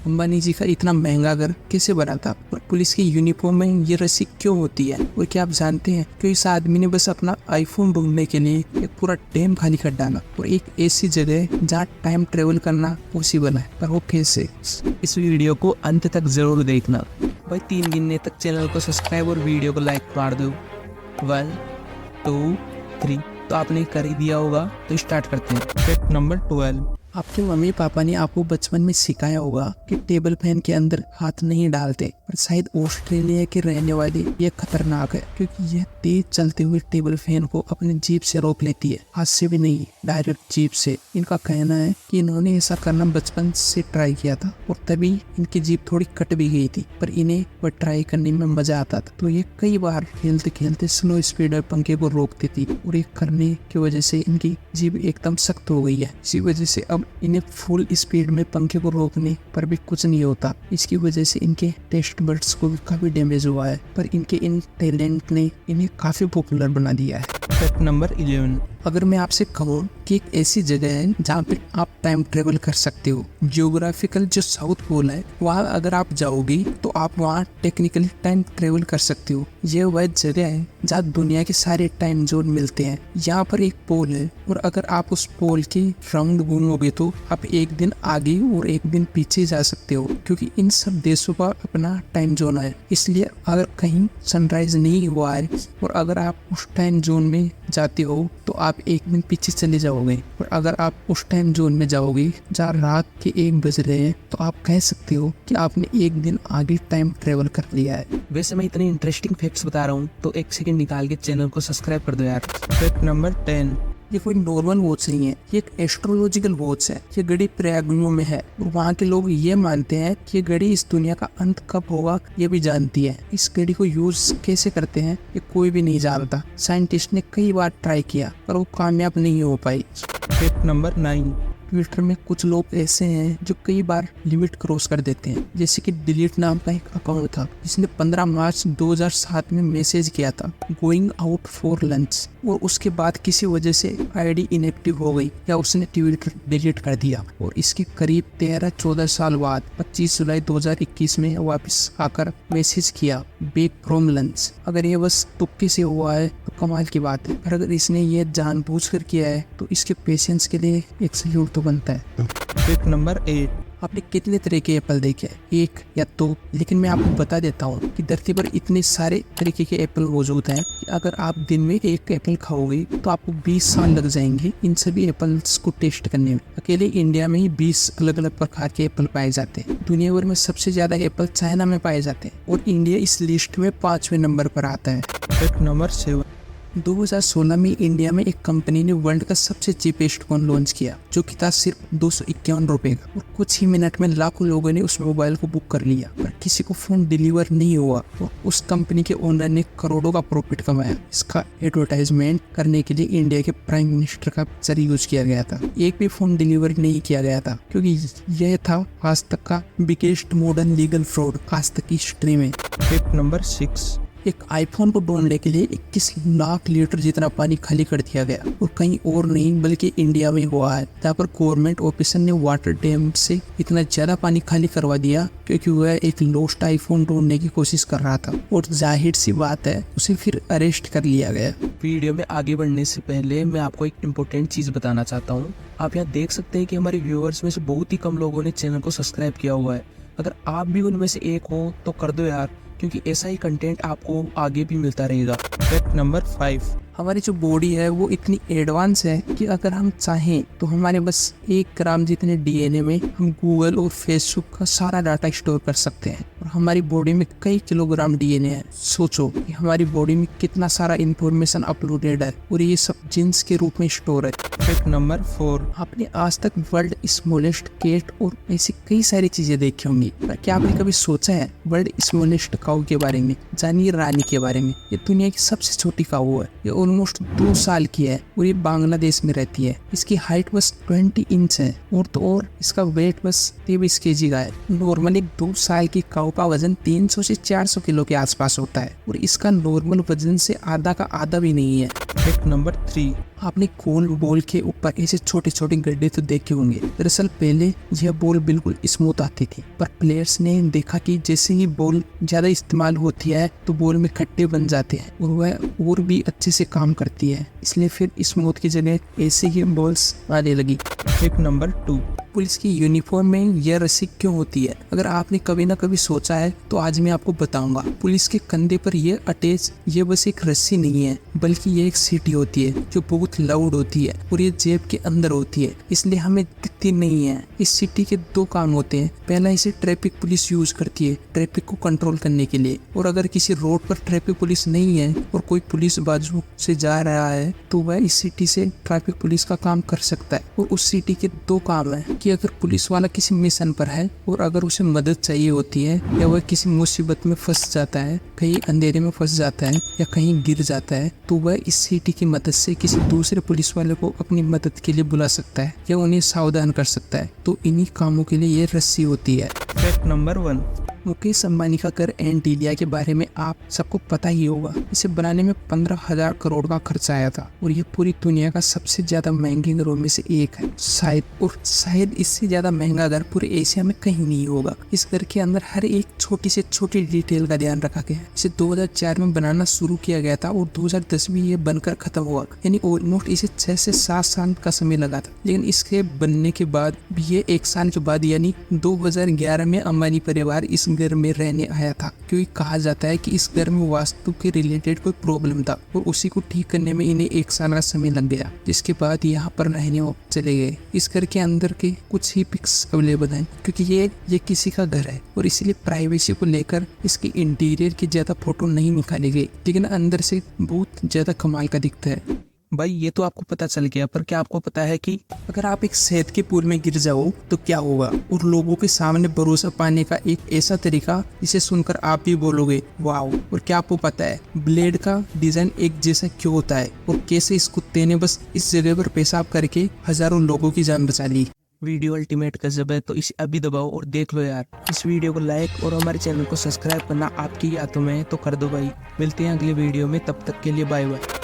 अंबानी जी का इतना महंगा घर कैसे बना था और पुलिस की यूनिफॉर्म में ये रस्सी क्यों होती है? और क्या आप जानते हैं कि इस आदमी ने बस अपना आईफोन ढूंढने के लिए एक पूरा डैम खाली कर डाला और एक ऐसी जगह जहाँ टाइम ट्रेवल करना पॉसिबल है, पर वो कैसे? इस वीडियो को अंत तक जरूर देखना भाई। 3 गिनने तक चैनल को सब्सक्राइब और वीडियो को लाइक मार दो। 1 2 3 तो आपने कर ही दिया होगा, तो स्टार्ट करते हैं। Fact number 12। आपके मम्मी पापा ने आपको बचपन में सिखाया होगा कि टेबल फैन के अंदर हाथ नहीं डालते, पर शायद ऑस्ट्रेलिया के रहने वाले ये खतरनाक है क्योंकि यह तेज चलते हुए टेबल फैन को अपने जीभ से रोक लेती है, हाथ से भी नहीं, डायरेक्ट जीभ से। इनका कहना है कि इन्होंने ऐसा करना बचपन से ट्राई किया था और तभी इनकी जीभ थोड़ी कट भी गई थी, पर इन्हें वह ट्राई करने में मजा आता था। तो ये कई बार खेलते खेलते स्लो स्पीड में पंखे को रोकती थी और ये करने की वजह से इनकी जीभ एकदम सख्त हो गई है। इसी वजह से अब इन्हें फुल स्पीड में पंखे को रोकने पर भी कुछ नहीं होता। इसकी वजह से इनके टेस्ट बड्स को भी काफी डैमेज हुआ है, पर इनके इन टैलेंट ने इन्हें काफी पॉपुलर बना दिया है। Fact number 11। अगर मैं आपसे कहूँ कि एक ऐसी जगह है जहाँ पे आप टाइम ट्रेवल कर सकते हो, जियोग्राफिकल जो साउथ पोल है वहाँ अगर आप जाओगे तो आप वहाँ टेक्निकली टाइम ट्रेवल कर सकते हो। ये वह जगह है जहाँ दुनिया के सारे टाइम जोन मिलते हैं। यहाँ पर एक पोल है और अगर आप उस पोल के राउंड घूमोगे तो आप एक दिन आगे और एक दिन पीछे जा सकते हो, क्योंकि इन सब देशों का अपना टाइम जोन है। इसलिए अगर कहीं सनराइज नहीं हुआ है और अगर आप उस टाइम जोन में जाते हो तो आप एक दिन पीछे चले जाओगे, और अगर आप उस टाइम जोन में जाओगे जहाँ रात के 1 बज रहे हैं तो आप कह सकते हो कि आपने एक दिन आगे टाइम ट्रेवल कर लिया है। वैसे मैं इतने इंटरेस्टिंग फैक्ट्स बता रहा हूँ तो 1 सेकंड निकाल के चैनल को सब्सक्राइब कर दो यार। Fact number 10। ये कोई नॉर्मल वॉच नहीं है, ये एक एस्ट्रोलॉजिकल वॉच है। ये घड़ी प्रयागराज में है और वहाँ के लोग ये मानते हैं कि ये घड़ी इस दुनिया का अंत कब होगा ये भी जानती है। इस घड़ी को यूज कैसे करते हैं ये कोई भी नहीं जानता। साइंटिस्ट ने कई बार ट्राई किया पर वो कामयाब नहीं हो पाई। Fact number 9। ट्विटर में कुछ लोग ऐसे हैं जो कई बार लिमिट क्रॉस कर देते हैं, जैसे कि डिलीट नाम का एक अकाउंट था जिसने 15 मार्च 2007 में मैसेज किया था गोइंग आउट फॉर लंच, और उसके बाद किसी वजह से आईडी इनएक्टिव हो गई या उसने ट्विटर डिलीट कर दिया, और इसके करीब 13-14 साल बाद 25 जुलाई 2021 में वापस आकर मैसेज किया बैक फ्रॉम लंच। अगर ये बस तुक्के से हुआ है तो कमाल की बात है, पर अगर इसने ये जानबूझकर किया है तो इसके पेशेंस के लिए एक सैल्यूट तो बनता है। Fact number 8। आपने कितने तरह के एप्पल देखे, 1 या 2? लेकिन मैं आपको बता देता हूँ कि धरती पर इतने सारे तरीके के एप्पल मौजूद हैं कि अगर आप दिन में 1 एप्पल खाओगे तो आपको 20 साल लग जाएंगे इन सभी एप्पल्स को टेस्ट करने में। अकेले इंडिया में ही 20 अलग अलग प्रकार के एप्पल पाए जाते हैं। दुनिया भर में सबसे ज्यादा एप्पल चाइना में पाए जाते हैं और इंडिया इस लिस्ट में 5वें नंबर पर आता है। Fact number 7। 2016 में इंडिया में एक कंपनी ने वर्ल्ड का सबसे चीपेस्ट फोन लॉन्च किया जो कि था सिर्फ 251 रुपए का, और कुछ ही मिनट में लाखों लोगों ने उस मोबाइल को बुक कर लिया, पर किसी को फोन डिलीवर नहीं हुआ और उस कंपनी के ओनर ने करोड़ों का प्रॉफिट कमाया। इसका एडवर्टाइजमेंट करने के लिए इंडिया के प्राइम मिनिस्टर का पिक्चर यूज किया गया था। एक भी फोन डिलीवर नहीं किया गया था क्योंकि यह था आज तक का बिगेस्ट मॉडर्न लीगल फ्रॉड आज तक की हिस्ट्री में। Fact number 6। एक आईफोन को ढूंढने के लिए 21 लाख लीटर जितना पानी खाली कर दिया गया, और कहीं और नहीं बल्कि इंडिया में हुआ है, जहाँ पर गवर्नमेंट ऑफिसर ने वाटर डैम से इतना ज्यादा पानी खाली करवा दिया क्योंकि वह एक लॉस्ट आईफोन ढूंढने की कोशिश कर रहा था, और जाहिर सी बात है उसे फिर अरेस्ट कर लिया गया। वीडियो में आगे बढ़ने से पहले मैं आपको एक इम्पोर्टेंट चीज बताना चाहता हूँ। आप यहाँ देख सकते हैं कि हमारे व्यूअर्स में से बहुत ही कम लोगों ने चैनल को सब्सक्राइब किया हुआ है। अगर आप भी उनमें से एक हो तो कर दो यार, क्योंकि ऐसा ही कंटेंट आपको आगे भी मिलता रहेगा। Fact number 5। हमारी जो बॉडी है वो इतनी एडवांस है कि अगर हम चाहें तो हमारे बस 1 ग्राम जितने डीएनए में हम गूगल और फेसबुक का सारा डाटा स्टोर कर सकते हैं, और हमारी बॉडी में कई किलोग्राम डीएनए है। सोचो कि हमारी बॉडी में कितना सारा इंफॉर्मेशन अपलोडेड है और ये सब जीन्स के रूप में स्टोर है। Fact number 4। आपने आज तक वर्ल्ड स्मॉलेस्ट कैट और ऐसी कई सारी चीजें देखी होंगी, पर क्या आपने कभी सोचा है वर्ल्ड स्मॉलेस्ट काऊ के बारे में? जानिए रानी के बारे में। ये दुनिया की सबसे छोटी काऊ है। ये ऑलमोस्ट 2 साल की है और ये बांग्लादेश में रहती है। इसकी हाइट बस 20 इंच है और इसका वेट बस 23 kg का है। नॉर्मली 2 साल की काऊ का वजन 300 से 400 किलो के आसपास होता है और इसका नॉर्मल वजन से आधा का आधा भी नहीं है। Fact number 3। आपने गोल बॉल के ऊपर ऐसे छोटे छोटे गड्ढे तो देखे होंगे। दरअसल पहले यह बॉल बिल्कुल स्मूथ आती थी, पर प्लेयर्स ने देखा कि जैसे ही बॉल ज्यादा इस्तेमाल होती है तो बॉल में खड्डे बन जाते हैं और वह और भी अच्छे से काम करती है, इसलिए फिर स्मूथ की जगह ऐसे ही बॉल्स आने लगी। टिप नंबर 2, पुलिस की यूनिफॉर्म में यह रस्सी क्यों होती है? अगर आपने कभी ना कभी सोचा है तो आज मैं आपको बताऊंगा। पुलिस के कंधे पर यह अटैच ये बस एक रस्सी नहीं है, बल्कि ये एक सीटी होती है जो बहुत लाउड होती है और ये जेब के अंदर होती है, इसलिए हमें दिखती नहीं है। इस सीटी के 2 काम होते हैं। पहला, इसे ट्रैफिक पुलिस यूज करती है ट्रैफिक को कंट्रोल करने के लिए, और अगर किसी रोड पर ट्रैफिक पुलिस नहीं है और कोई पुलिस बाजू से जा रहा है तो वह इस सीटी से ट्रैफिक पुलिस का काम कर सकता है। और उस सीटी के 2 काम है कि अगर पुलिस वाला किसी मिशन पर है और अगर उसे मदद चाहिए होती है या वह किसी मुसीबत में फंस जाता है, कहीं अंधेरे में फंस जाता है या कहीं गिर जाता है, तो वह इस सीटी की मदद से किसी दूसरे पुलिस वाले को अपनी मदद के लिए बुला सकता है या उन्हें सावधान कर सकता है। तो इन्हीं कामों के लिए ये रस्सी होती है। फैक्ट नंबर 1, मुकेश अंबानी का घर एंट इंडिया के बारे में आप सबको पता ही होगा। इसे बनाने में 15,000 करोड़ का खर्चा आया था और ये पूरी दुनिया का सबसे ज्यादा महंगे घरों में से एक है। शायद इससे ज्यादा महंगा घर पूरे एशिया में कहीं नहीं होगा। इस घर के अंदर हर एक छोटी से छोटी डिटेल का ध्यान रखा गया है। इसे 2004 में बनाना शुरू किया गया था और 2010 में ये बनकर खत्म हुआ, यानी ऑलमोस्ट इसे 6 से 7 साल का समय लगा था। लेकिन इसके बनने के बाद भी ये 1 साल के बाद यानी 2011 में अंबानी परिवार इस घर में रहने आया था, क्योंकि कहा जाता है कि इस घर में वास्तु के रिलेटेड कोई प्रॉब्लम था और उसी को ठीक करने में इन्हें 1 साल का समय लग गया, जिसके बाद यहाँ पर रहने चले गए। इस घर के अंदर के कुछ ही पिक्स अवेलेबल हैं क्योंकि ये किसी का घर है और इसलिए प्राइवेसी को लेकर इसके इंटीरियर की ज्यादा फोटो नहीं निकाली गई, लेकिन अंदर से बहुत ज्यादा कमाल का दिखता है। भाई ये तो आपको पता चल गया, पर क्या आपको पता है कि अगर आप एक शहद के पूल में गिर जाओ तो क्या होगा? और लोगों के सामने भरोसा पाने का एक ऐसा तरीका जिसे सुनकर आप भी बोलोगे वाओ। और क्या आपको पता है ब्लेड का डिजाइन एक जैसा क्यों होता है और कैसे इस कुत्ते ने बस इस जगह पर पेशाब करके हजारों लोगों की जान बचा ली? वीडियो अल्टीमेट गजब है, तो इसे अभी दबाओ और देख लो यार। इस वीडियो को लाइक और हमारे चैनल को सब्सक्राइब करना आपकी हाथों में है, तो कर दो भाई। मिलते हैं अगले वीडियो में, तब तक के लिए बाय बाय।